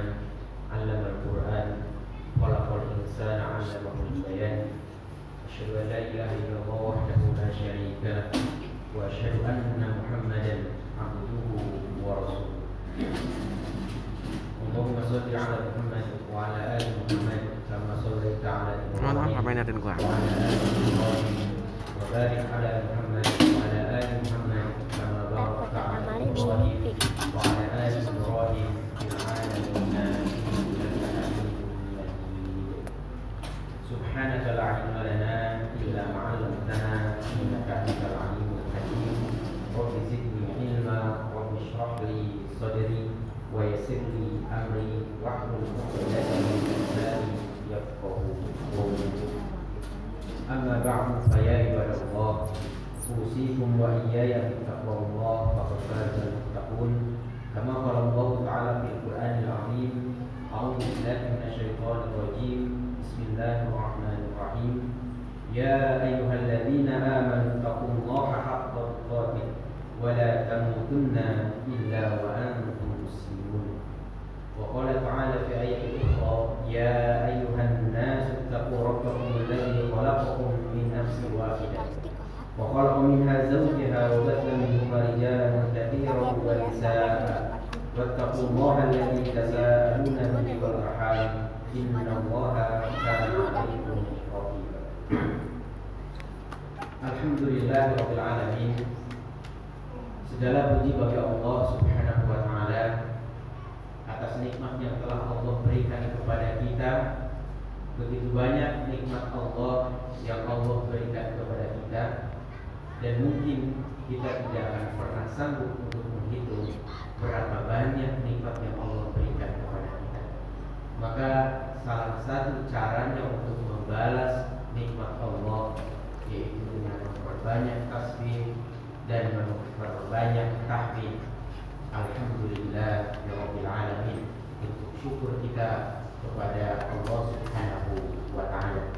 Rahman 'allamal Qur'an khalaqal insana 'allamahul bayan. Asyhadu an la ilaha illallah wahdahu la syarika lah wa asyhadu anna Muhammadan 'abduhu wa rasuluh. Allahumma shalli 'ala Muhammad wa 'ala ali Muhammad kama shallaita 'ala Ibrahim wa 'ala ali Ibrahim wa barik 'ala Muhammad wa 'ala ali Muhammad kama barakta 'ala Ibrahim wa 'ala ali Ibrahim fil 'alamin innaka Hamidum Majid. Subhanaka la 'ilma lana illa ma 'allamtana innaka antal 'alimul hakim. Rabbi zidni 'ilma wa ishrah li sadri wa yassir li amri wahlul 'uqdatam min lisani yafqahu qawli. Amma ba'du, fa ya ibadallah, usikum wa iyaya bittaqwallah faqad fazal muttaqun. Kama qala Allah ta'ala fil Qur'anil 'azim, a'udzu billahi minasy syaithanir rajim. Bismillahirrahmanirrahim. Ya ayyuhalladzina amanu taqullaha haqqa tuqatih wa la tamutunna illa wa antum muslimun. Wa qala ta'ala fi ayatin ukhra, ya ayyuhan nasu taqu rabbakum alladzi khalaqakum min nafsin wahidah wa khalaqa minha zawjaha wa batha minhuma rijalan katsiran wa nisaa'a wattaqullaha alladzi tasaaluna bihi wal arham innallaha kana 'alaykum raqiba. Alhamdulillahirabbil alamin. Segala puji bagi Allah Subhanahu wa taala atas nikmat yang telah Allah berikan kepada kita. Begitu banyak nikmat Allah yang Allah berikan kepada kita, dan mungkin kita tidak akan pernah sanggup untuk menghitung berapa banyak nikmat yang Allah berikan kepada kita. Maka salah satu caranya untuk membalas nikmat Allah yaitu dengan memperbanyak tasbih dan memperbanyak tahmid. Alhamdulillah ya rabbil alamin. Untuk syukur kita kepada Allah Subhanahu wa taala.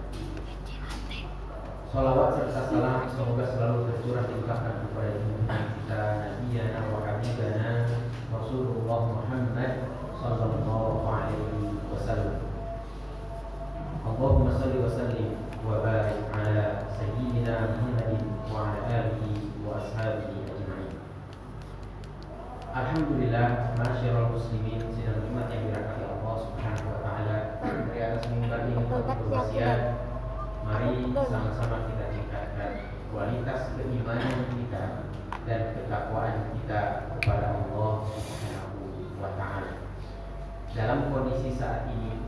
Salawat serta salam semoga selalu tercurah dilimpahkan kepada junjungan kita Nabiyana wa Habibana Rasulullah Muhammad sallallahu alaihi wasallam. Allahumma salli wa sallim wa barik ala sayyidina Muhammadin wa ala alihi wa ashabihi ajma'in. Alhamdulillah, masyarul muslimin, sidang umat yang dirahmati Allah Subhanahu wa taala. Dari atas mimbar ini berwasiat, mari sama-sama kita tingkatkan kualitas keimanan kita dan ketakwaan kita kepada Allah Subhanahu wa taala. Dalam kondisi saat ini,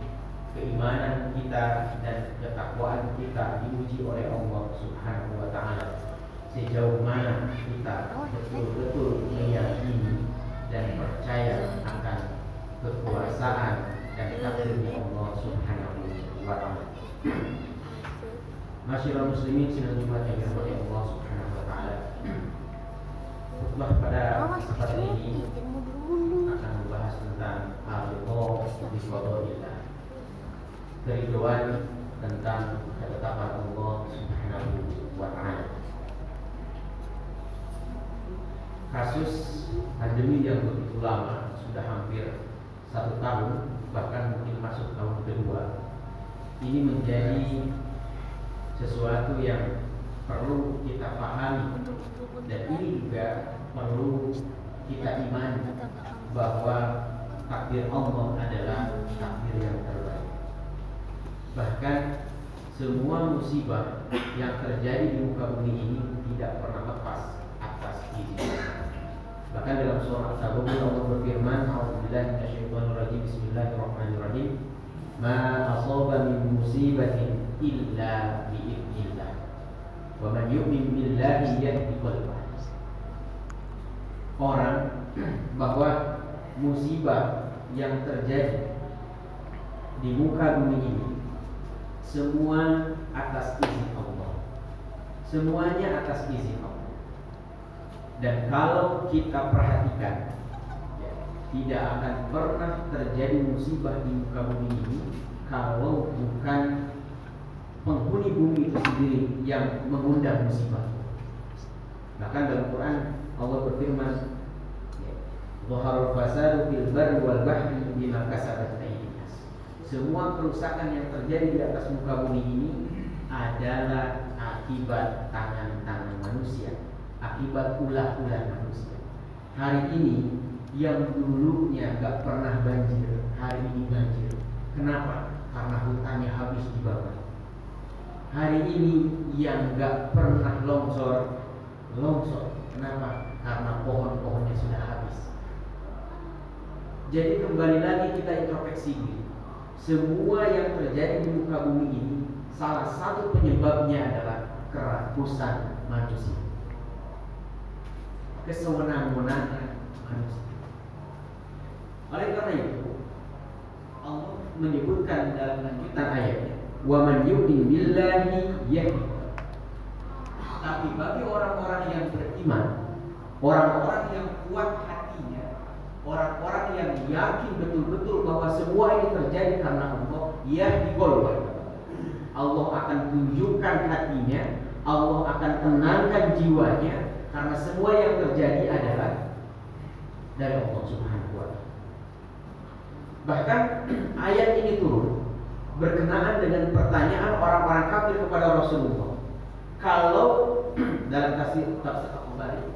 keimanan kita dan ketakwaan kita diuji oleh Allah Subhanahu wa taala. Sejauh mana kita betul-betul meyakini dan percaya akan kekuasaan dan takdirnya Allah Subhanahu wa taala. Masyaallah muslimin sidang Jumat yang dirahmati Allah Subhanahu wa taala. Khutbah pada kesempatan ini akan membahas tentang al-ridha bi qadarillah. Keriduan tentang ketetapan Allah Subhanahu wa taala. Kasus pandemi yang begitu lama, sudah hampir 1 tahun, bahkan mungkin masuk tahun kedua, ini menjadi sesuatu yang perlu kita pahami, dan ini juga perlu kita imani bahwa takdir Allah adalah takdir yang terbaik. Bahkan semua musibah yang terjadi di muka bumi ini tidak pernah lepas atas izin Allah. Bahkan dalam surah At-Taubah Allah berfirman, a'udzubillahi minasyaitonir rajim, bismillahirrahmanirrahim, ma asaba min musibatin illa bi idznillah wa man yu'min billahi yahdi qalbah. Orang bahwa musibah yang terjadi di muka bumi ini semua atas izin Allah. Semuanya atas izin Allah. Dan kalau kita perhatikan, tidak akan pernah terjadi musibah di muka bumi ini kalau bukan penghuni bumi itu sendiri yang mengundang musibah. Bahkan dalam Quran Allah berfirman, Dhaharul fasadu fil barri wal bahri bima kasabat aydin nas. Semua kerusakan yang terjadi di atas muka bumi ini adalah akibat tangan-tangan manusia, akibat ulah-ulah manusia. Hari ini yang dulunya gak pernah banjir, hari ini banjir. Kenapa? Karena hutannya habis dibakar. Hari ini yang gak pernah longsor, longsor. Kenapa? Karena pohon-pohonnya sudah habis. Jadi kembali lagi kita introspeksi diri. Semua yang terjadi di muka bumi ini, salah satu penyebabnya adalah kerakusan manusia, kesewenang-wenangan manusia. Oleh karena itu, Allah menyebutkan dalam lanjutan ayatnya, wa man yu'min billahi yahdi. Tapi bagi orang-orang yang beriman, orang-orang yang kuat hatinya, orang-orang yang yakin betul-betul bahwa semua ini terjadi karena Allah, yahdi qalbah. Allah akan tunjukkan hatinya, Allah akan tenangkan jiwanya, karena semua yang terjadi adalah dari Allah Subhanahu wa ta'ala. Bahkan ayat ini turun berkenaan dengan pertanyaan orang-orang kafir kepada Rasulullah. Kalau dalam tafsir Al-Bukhari,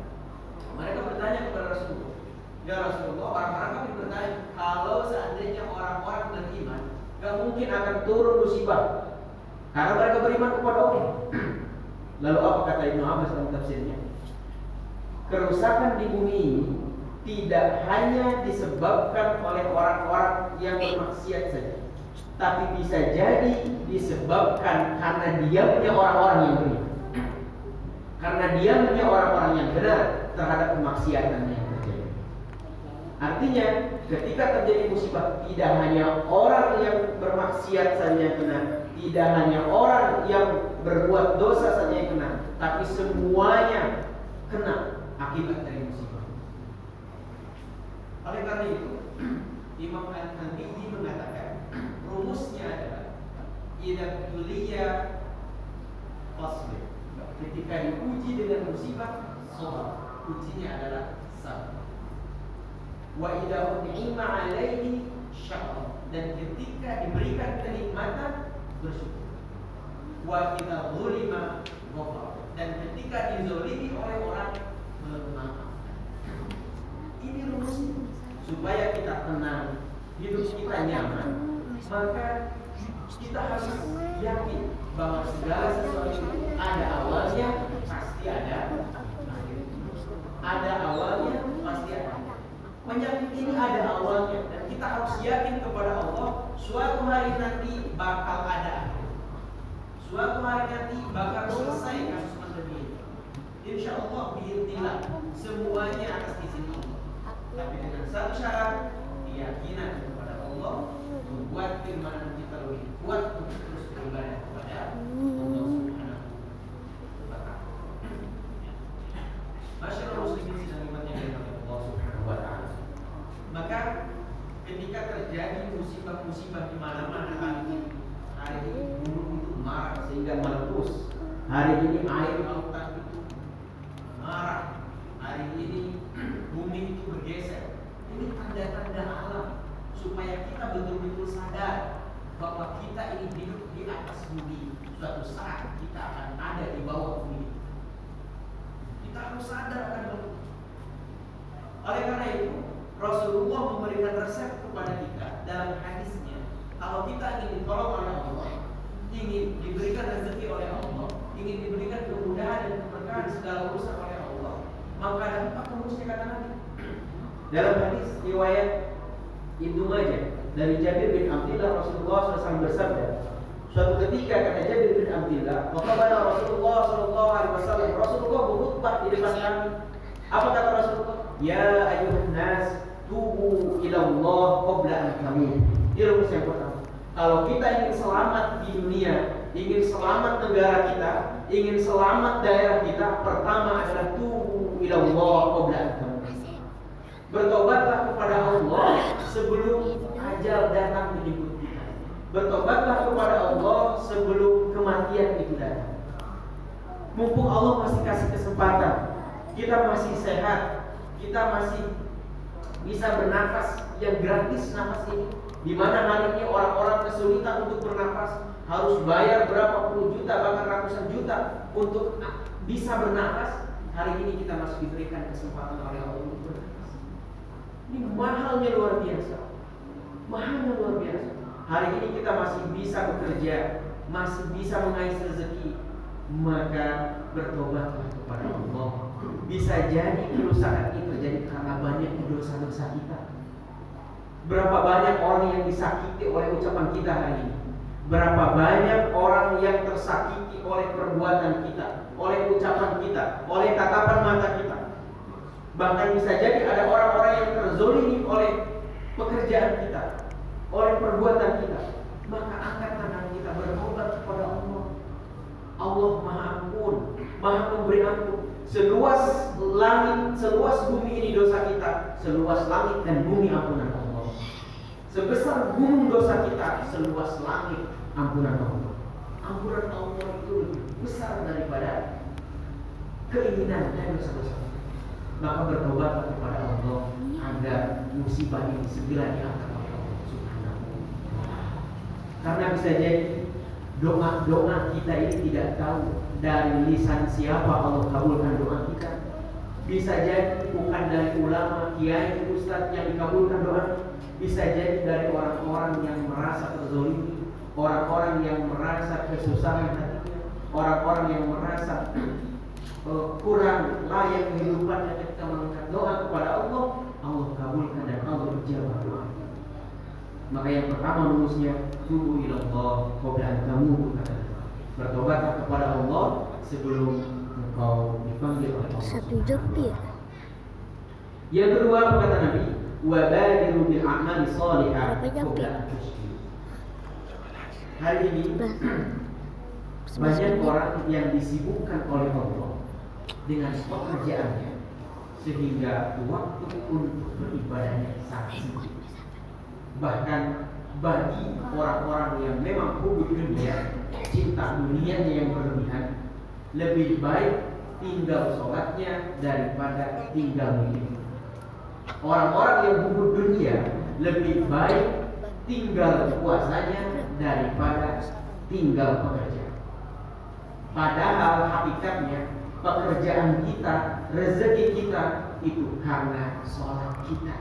mereka bertanya kepada Rasulullah, ya Rasulullah, orang-orang kafir bertanya, kalau seandainya orang-orang beriman, gak mungkin akan turun musibah karena mereka beriman kepada Allah. Lalu apa kata Ibnu Abbas dalam tafsirnya? Kerusakan di bumi ini tidak hanya disebabkan oleh orang-orang yang bermaksiat saja, tapi bisa jadi disebabkan karena diamnya orang-orang yang beriman, karena diamnya orang-orang yang benar terhadap kemaksiatan yang terjadi. Artinya ketika terjadi musibah, tidak hanya orang yang bermaksiat saja yang kena, tidak hanya orang yang berbuat dosa saja yang kena, tapi semuanya kena akibat dari musibah. Oleh karena itu, Imam Al-Hanbali mengatakan rumusnya adalah idza tuliya fasbir. Ketika diuji dengan musibah, sabar. Ujinya adalah sabar. Wa idza un'ima 'alaihi syakr. Dan ketika diberikan kenikmatan, bersyukur. Wa idza zulima ghafar. Dan ketika dizalimi oleh orang, memaafkan. Ini rumusnya. Supaya kita tenang, hidup kita nyaman, maka kita harus yakin bahwa segala sesuatu ada awalnya, pasti ada akhirnya. Ada awalnya, pasti ada. Penyakit ini ada awalnya, dan kita harus yakin kepada Allah, suatu hari nanti bakal ada akhir. Suatu hari nanti bakal selesai kasus pandemi ini. Insya Allah biidznillah, semuanya atas izin Allah. Tapi dengan satu syarat, keyakinan kepada Allah, membuat keimanan kita lebih kuat untuk terus beribadah kepada Allah Subhanahu wa ta'ala. Masyaallah muslimin sedang imannya kepada Allah Subhanahu wa ta'ala. Maka ketika terjadi musibah-musibah di mana-mana hari ini gunung itu marah sehingga meletus. Hari ini air lautan itu marah. Hari ini bumi itu bergeser. Ini tanda-tanda alam supaya kita betul-betul sadar bahwa kita ini hidup di atas bumi. Suatu saat kita akan ada di bawah bumi. Kita harus sadar akan itu. Oleh karena itu, Rasulullah memberikan resep kepada kita dalam hadisnya. Kalau kita ingin ditolong oleh Allah, ingin diberikan rezeki oleh Allah, ingin diberikan kemudahan dan keberkahan segala urusan oleh Allah, maka ada 4 rumusnya kata Nabi. Dalam hadis riwayat Ibnu Majah dari Jabir bin Abdullah, Rasulullah SAW bersabda, suatu ketika kata Jabir bin Abdullah, qala Rasulullah sallallahu alaihi wasallam, Rasulullah berkhutbah di depan kami. Apa kata Rasulullah? Ya ayyuhan nas, tubu ila Allah qabla an tamut. Ini rumus yang pertama. Kalau kita ingin selamat di dunia, ingin selamat negara kita, ingin selamat daerah kita, pertama adalah tubu ila Allah qabla an tamut. Bertobatlah kepada Allah sebelum ajal datang menjemput kita. Bertobatlah kepada Allah sebelum kematian itu datang. Mumpung Allah masih kasih kesempatan, kita masih sehat, kita masih bisa bernafas yang gratis nafas ini. Di mana hari ini orang-orang kesulitan untuk bernafas, harus bayar berapa puluh juta bahkan ratusan juta untuk bisa bernafas. Hari ini kita masih diberikan kesempatan oleh Allah untuk bernafas. Ini mahalnya luar biasa. Mahalnya luar biasa. Hari ini kita masih bisa bekerja, masih bisa mengais rezeki, maka bertobatlah kepada Allah. Bisa jadi kerusakan ini terjadi karena banyak dosa-dosa kita. Berapa banyak orang yang disakiti oleh ucapan kita hari ini. Berapa banyak orang yang tersakiti oleh perbuatan kita, oleh ucapan kita, oleh tatapan mata kita. Bahkan bisa jadi ada orang-orang yang terzolimi oleh pekerjaan kita, oleh perbuatan kita. Maka angkat tangan kita bertobat kepada Allah. Allah Maha Ampun, Maha Pemberi Ampun. Seluas langit, seluas bumi ini dosa kita, seluas langit dan bumi ampunan Allah. Sebesar gunung dosa kita, seluas langit ampunan Allah. Ampunan Allah itu lebih besar daripada keinginan dan dosa-dosa kita. Maka bertobatlah kepada Allah agar musibah ini segera diangkat oleh Allah Subhanahu wa Ta'ala. Karena bisa jadi doa-doa kita ini tidak tahu dari lisan siapa Allah kabulkan doa kita. Bisa jadi bukan dari ulama, kiai, ustadz yang dikabulkan doa. Bisa jadi dari orang-orang yang merasa terzolimi, orang-orang yang merasa kesusahan hatinya, orang-orang yang merasa kurang layak kehidupannya. Ketika mengangkat doa kepada Allah, Allah kabulkan dan Allah ijabah doa. Maka yang pertama rumusnya, tubu ilallah qabla an tamutu. Bertobatlah kepada Allah sebelum engkau dipanggil oleh Allah. Satu jepit. Yang kedua kata Nabi, wa badiru bil a'mali shalihah qabla an tushriku. Hari ini banyak orang yang disibukkan oleh Allah dengan pekerjaannya sehingga waktu untuk beribadahnya sangat sempit. Bahkan bagi orang-orang yang memang hubung dunia, cinta dunianya yang berlebihan, lebih baik tinggal sholatnya daripada tinggal minum. Orang-orang yang hubung dunia lebih baik tinggal puasanya daripada tinggal bekerja. Padahal hakikatnya pekerjaan kita, rezeki kita itu karena sholat kita.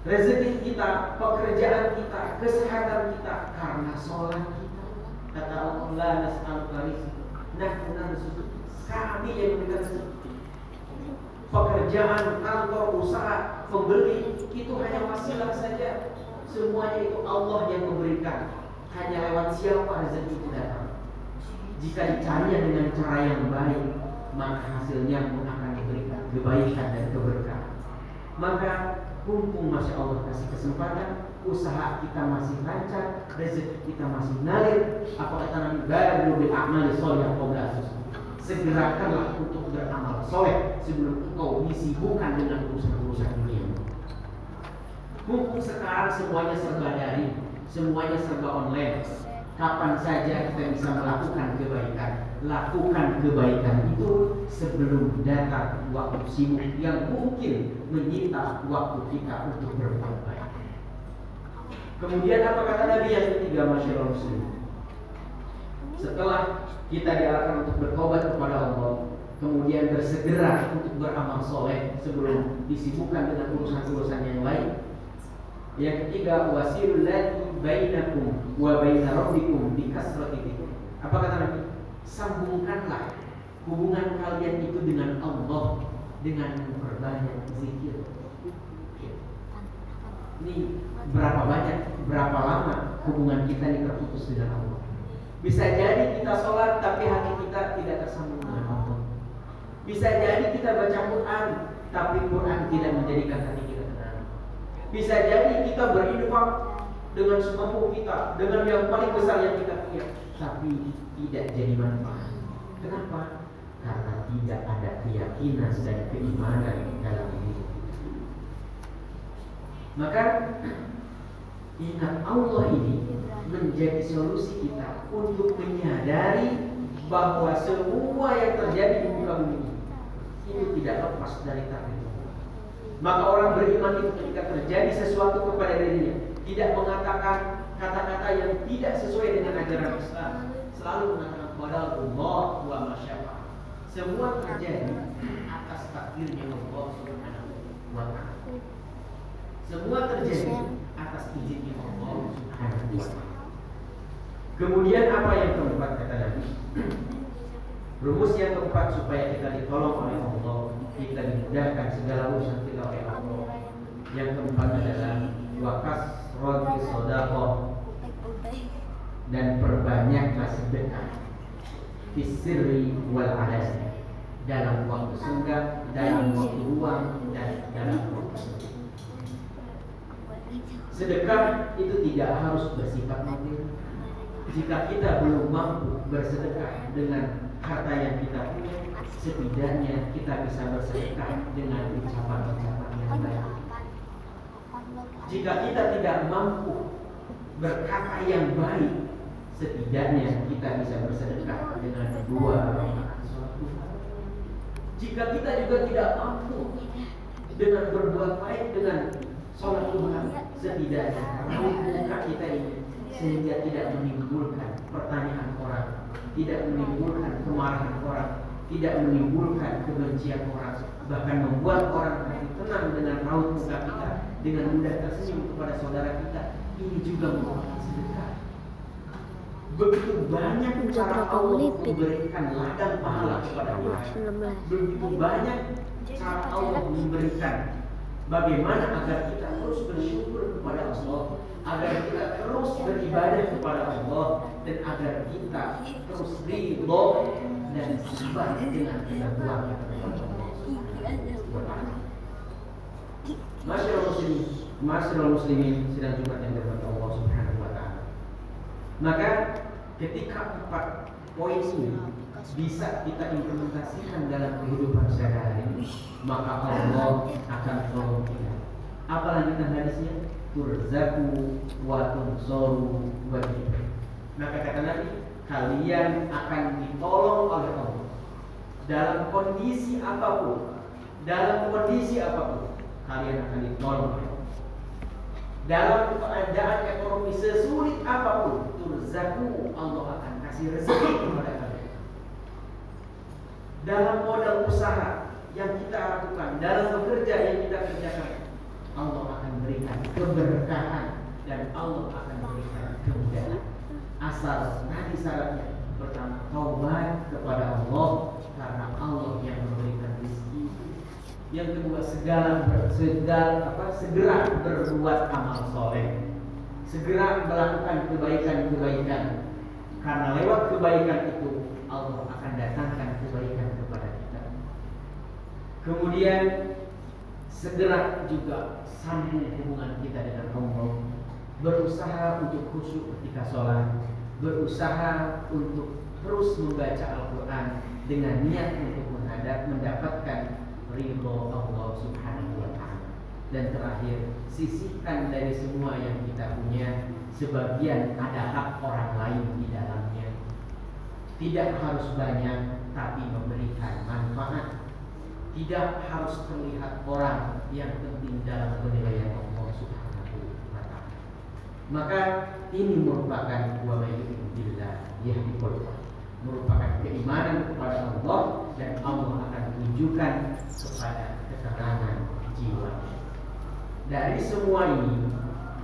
Rezeki kita, pekerjaan kita, kesehatan kita karena sholat kita. Kata Allah, la nas'aluka rizqan, nahnu narzuquka. Kami yang memberikan rezeki. Pekerjaan, kantor, usaha, pembeli itu hanya wasilah saja. Semuanya itu Allah yang memberikan. Hanya lewat siapa rezeki itu datang. Jika dicarinya dengan cara yang baik, maka hasilnya pun akan diberikan kebaikan dan keberkahan. Maka mumpung Masya Allah kasih kesempatan, usaha kita masih lancar, rezeki kita masih ngalir. Apa kata Nabi? Badiru bil a'mali shalihah qabla an tushriku. Segerakanlah untuk beramal soleh sebelum engkau disibukkan dengan urusan-urusan dunia. Mumpung sekarang semuanya serba daring, semuanya serba online, kapan saja kita bisa melakukan kebaikan. Lakukan kebaikan itu sebelum datang waktu sibuk yang mungkin menyita waktu kita untuk berbuat baik. Kemudian apa kata Nabi yang ketiga, masyaallah muslim? Setelah kita diarahkan untuk bertobat kepada Allah, kemudian bersegera untuk beramal soleh sebelum disibukkan dengan urusan-urusan yang lain. Yang ketiga, wasilul ladzi bainakum wa baina rabbikum bi kasrati dzikr. Apa kata Nabi? Sambungkanlah hubungan kalian itu dengan Allah dengan memperbanyak zikir. Ini berapa banyak, berapa lama hubungan kita ini terputus dengan Allah. Bisa jadi kita sholat tapi hati kita tidak tersambung dengan Allah. Bisa jadi kita baca Quran tapi Quran tidak menjadikan hati kita tenang. Bisa jadi kita berinfak dengan semampu kita, dengan yang paling besar yang kita punya, tapi tidak jadi manfaat. Kenapa? Karena tidak ada keyakinan dan keimanan dalam diri. Maka ingat Allah ini menjadi solusi kita untuk menyadari bahwa semua yang terjadi di muka bumi ini itu tidak lepas dari takdir Allah. Maka orang beriman itu ketika terjadi sesuatu kepada dirinya, tidak mengatakan kata-kata yang tidak sesuai dengan ajaran Islam, selalu mengatakan qadarullah wa masya'a. Semua terjadi atas takdirnya Allah Subhanahu wa ta'ala. Semua terjadi atas izinnya Allah Subhanahu wa ta'ala. Kemudian apa yang keempat kata Nabi? Rumus yang keempat supaya kita ditolong oleh Allah, kita dimudahkan segala urusan kita oleh Allah. Yang keempat adalah wakas roti sodaqah, dan perbanyaklah sedekah fisirri wal alani, dalam waktu senggang, dalam waktu luang, dan dalam waktu senggang. Sedekah itu tidak harus bersifat materi. Jika kita belum mampu bersedekah dengan harta yang kita punya, setidaknya kita bisa bersedekah dengan ucapan-ucapan yang baik. Jika kita tidak mampu berkata yang baik, setidaknya kita bisa bersedekah dengan 2 rakaat sholat duha. Jika kita juga tidak mampu dengan berbuat baik dengan sholat duha, setidaknya raut muka kita ini sehingga tidak menimbulkan pertanyaan orang, tidak menimbulkan kemarahan orang, tidak menimbulkan kebencian orang, bahkan membuat orang hati tenang dengan raut muka kita, dengan mudah tersenyum kepada saudara kita. Ini juga merupakan sedekah. Begitu banyak cara Allah memberikan ladang pahala kepada kita. Begitu banyak cara Allah memberikan bagaimana agar kita terus bersyukur kepada Allah, agar kita terus beribadah kepada Allah, dan agar kita terus ridho dan sabar dengan ketentuan kepada Allah. Masyaallah muslimin sedang Jumat yang dirahmati Allah Subhanahu wa ta'ala. Maka ketika 4 poin ini bisa kita implementasikan dalam kehidupan sehari-hari, maka Allah akan tolong kita. Apa lanjutan hadisnya? Turzaku wa tunsoru wa dibri. Maka kata Nabi, kalian akan ditolong oleh Allah dalam kondisi apapun. Dalam kondisi apapun kalian akan ditolong oleh Allah. Dalam keadaan ekonomi sesulit apapun, turzaku, Allah akan kasih rezeki kepada kalian. Dalam modal usaha yang kita lakukan, dalam bekerja yang kita kerjakan, Allah akan berikan keberkahan dan Allah akan berikan kemudahan. Asal tadi syaratnya, pertama taubat kepada Allah karena Allah yang memberikan rezeki. Yang kedua segera berbuat amal soleh, segera melakukan kebaikan-kebaikan, karena lewat kebaikan itu Allah akan datangkan kebaikan kepada kita. Kemudian segera juga sambung hubungan kita dengan Allah, berusaha untuk khusyuk ketika sholat, berusaha untuk terus membaca Al-Quran dengan niat untuk mendapatkan ridho Allah Subhanahu wa ta'ala. Dan terakhir, sisihkan dari semua yang kita punya, sebagian ada hak orang lain di dalamnya. Tidak harus banyak, tapi memberikan manfaat. Tidak harus terlihat orang, yang penting dalam penilaian Allah Subhanahu wa ta'ala. Maka ini merupakan wa may yu'min billah yahdi qalbah, merupakan keimanan kepada Allah, dan Allah akan tunjukkan kepada ketenangan jiwa. Dari semua ini,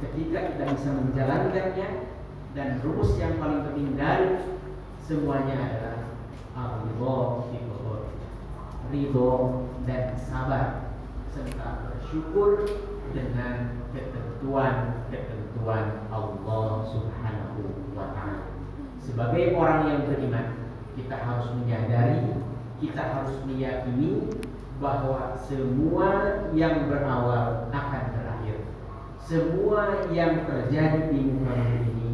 ketika kita bisa menjalankannya, dan rumus yang paling penting dari semuanya adalah ridho dan sabar, serta bersyukur dengan ketentuan Allah Subhanahu wa ta'ala. Sebagai orang yang beriman, kita harus menyadari, kita harus meyakini bahwa semua yang berawal akan berakhir. Semua yang terjadi di muka bumi ini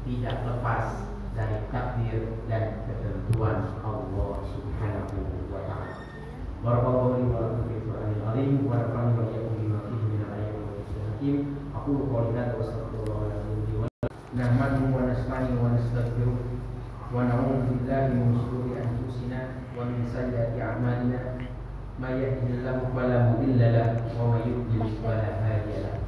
tidak lepas dari takdir dan ketentuan Allah Subhanahu wa ta'ala. Barakallahu li wa lakum fil Qur'anil azim wa nafa'ani wa iyyakum bima fihi min al-ayati wal dhikri hakim. Aqulu qawli hadza wa astaghfirullaha li wa lakum. Nahmaduhu wa nasta'inu wa nastaghfiruh wa na'udzu billahi min shururi anfusina wa min sayyiati a'malina. may yahdihillahu fala mudilla lahu wa may yudlil fala hadiya lahu.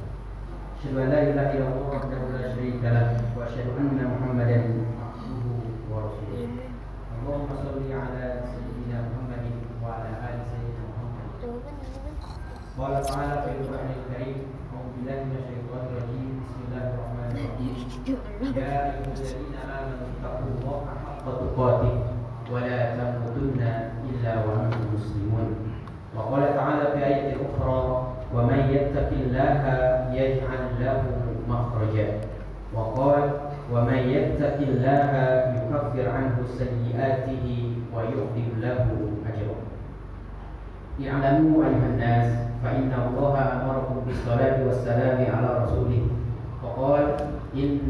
Asyhadu an la ilaha illallah wahdahu la syarika lahu wa asyhadu anna Muhammadan abduhu wa rasuluh. Allahumma shalli ala sayyidina Muhammadin wa ala ali sayyidina Muhammad. Qala ta'ala fil Qur'anil Karim, a'udzu billahi minasyaitonir rajim. Bismillahirrahmanirrahim. Ya ayyuhalladzina amanu taqullaha haqqa tuqatih wa la tamutunna illa wa antum muslimun. Wa qala ta'ala fi ayatin ukhra, wa man yattaqillaha yaj'al lahu makhraja. Wa qala wa man yattaqillaha yukaffir 'anhu sayyi'atihi wa yu'dhib lahu ajra. I'lamu ayyuhan nas fa inna Allaha amarakum bis salati was salami ala rasulih. Wa qala in